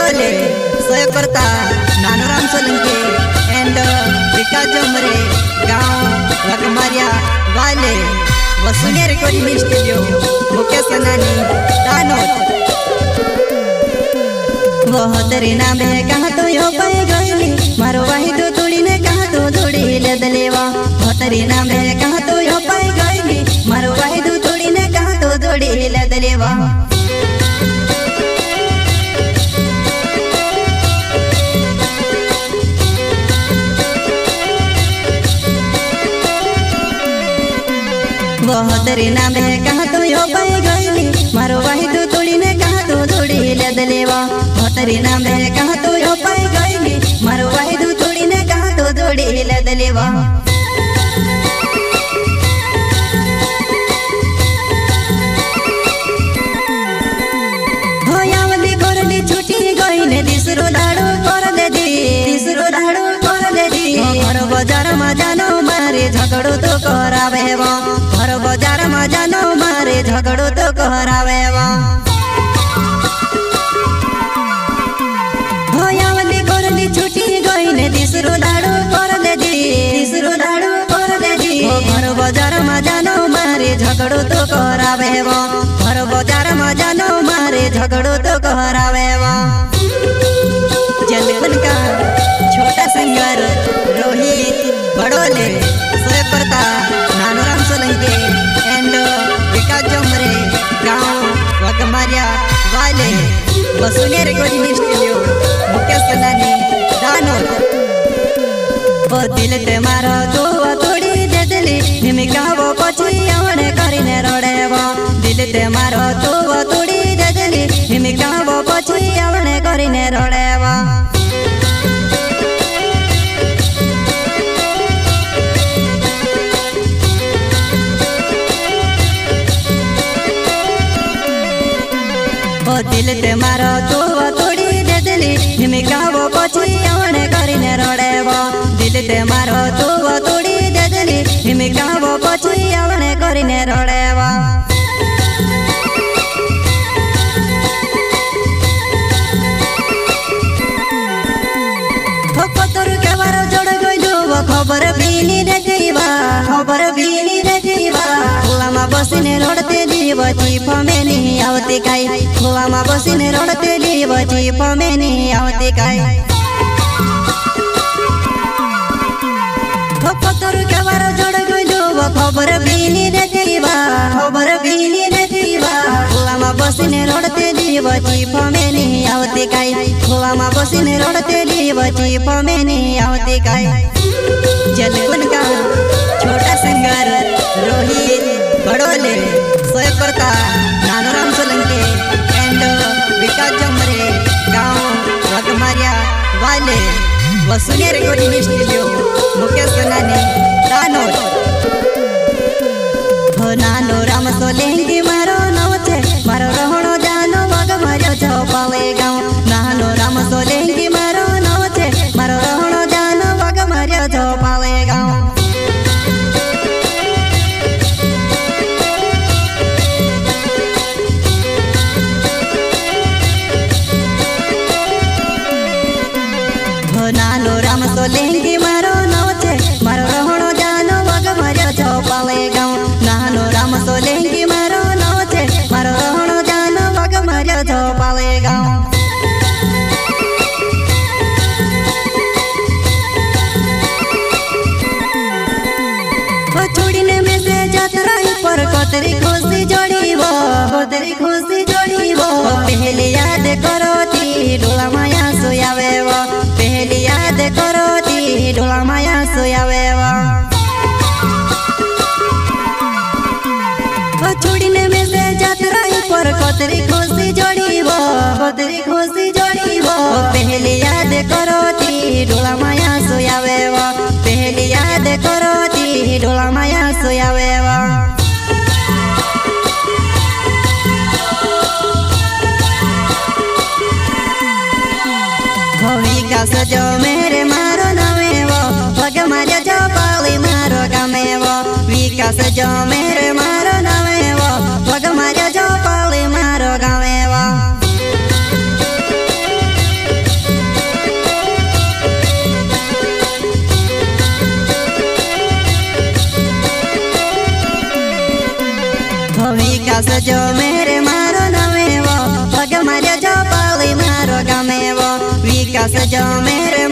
Badole सोयकर्ता Nanuram Solanki and विकास जोमरे गांव वकमारिया वाले वसुने recording studio मुख्य सनानी दानोद वो तेरे नाम है कहाँ तो यो पाए गईली मारो वाही तो तोड़ी ने कहाँ तो तोड़ी ले दलेवा वो तेरे नाम है कहाँ तो यो पाए गईली मारो वाही तो तोड़ी ने कहाँ तो तोड़ी ले दलेवा वो तेरे नाम है कहाँ तो यो पाए गईली मारो वाही तो तोड़ी ने कहाँ तो तोड़ी ले दलेवा वो तेरे नाम है कहाँ तो यो पाए गईली मारो वाही तो तोड़ी ने कहाँ तो तोड़ी ले दलेवा हो यावली कोरली छुटी गई ने दिसरो दाड़ो कर ले दी दिसरो दाड़ो कर ले दी घर बाजार में जानो मारे झगड़ो तो करावे वो घर बाजार में जानो मारे झगड़ो तो करावे वो हो यावली कोरली छुटी गई ने दिसरो दाड़ो कर ले दी दिसरो दाड़ो कर ले दी घर बाजार में जानो मारे झगड़ो तो करावे वो घर बाजार में जानो मारे झगड़ो तो करावे वो जलपन का छोटा सिंगर रोहित बड़ोले सोयकर्ता नानूराम सोलंकी एंड विकास जोमरे गांव वकमारिया वाले वसुने रिकॉर्डिंग स्टूडियो मुख्य सनानी दानोद ओ दिल ते मारो तो तोड़ी दे दिली निमिका वो पछी आवणे करीने रोड़ेवा दिल ते मारो तो तोड़ी दे दिली निमिका वो पछी आवणे करीने रोड़ेवा दिल ते मारो तो तोड़ी दे दिली निमिका वो पछी आवणे करीने रोड़ेवा दिल ते मारो तो तोड़ी दे दिली निमिका वो पछी आवणे करीने रोड़ेवा पत्थर के बारो जोड़ गइलो खबर बीनी रे जीवा खबर बीनी रे जीवा खुलामा बसिने रोडते जीव चीफ में नहीं आवती काई खुलामा बसिने रोडते जीव चीफ में नहीं आवती काई पत्थर के बारो जोड़ गइलो खबर बीनी रे जीवा खबर बीनी रे जीवा खुलामा बसिने रोडते जीव चीफ में नहीं आवती काई खुलामा बसिने रोडते जीव चीफ में नहीं आवती काई जलपन का छोटा सिंगर रोहित बड़ोले सोयकर्ता नानूराम सोलंकी एंड विकास जोमरे गांव वकमारिया वाले वसुने रिकॉर्डिंग स्टूडियो मुख्य सनानी दानोद हो नानूराम सोलंकी मारो नाव छे मारो रहणो जानो वकमारिया चौपाले गांव नानूराम सोलंकी मारो नाव छे मारो रहणो जानो वकमारिया चौपाले गांव नानूराम सोलंकी मारो नाव छे मारो रहणो जानो वकमारिया चौपाले गांव नानूराम सोलंकी मारो नाव छे मारो रहणो जानो वकमारिया चौपाले गांव छोड़ीने में से जात्रा पर कोतरी खुशी जोड़ीबो कोतरी खुशी जोड़ीबो पहले याद करो ती डोला माया सोयावेवा पहले याद करो ती डोला माया सोयावेवा छोड़ीने में से जात्रा पर कोतरी खुशी जोड़ीबो कोतरी खुशी जोड़ीबो पहले याद करो ती डोला माया सोयावेवा पहले याद करो ती डोला माया सोयावेवा विकास जो मेरे मारो नवेवो वकमारिया जो पाली मारो गमेवो विकास जो मेरे मारो नवेवो वकमारिया जो पाली मारो गमेवो વિકાસ જો મેરે મારો નમેવો પગ માર્યો જો પાળી મારો ગમેવો વિકાસ જો મેરે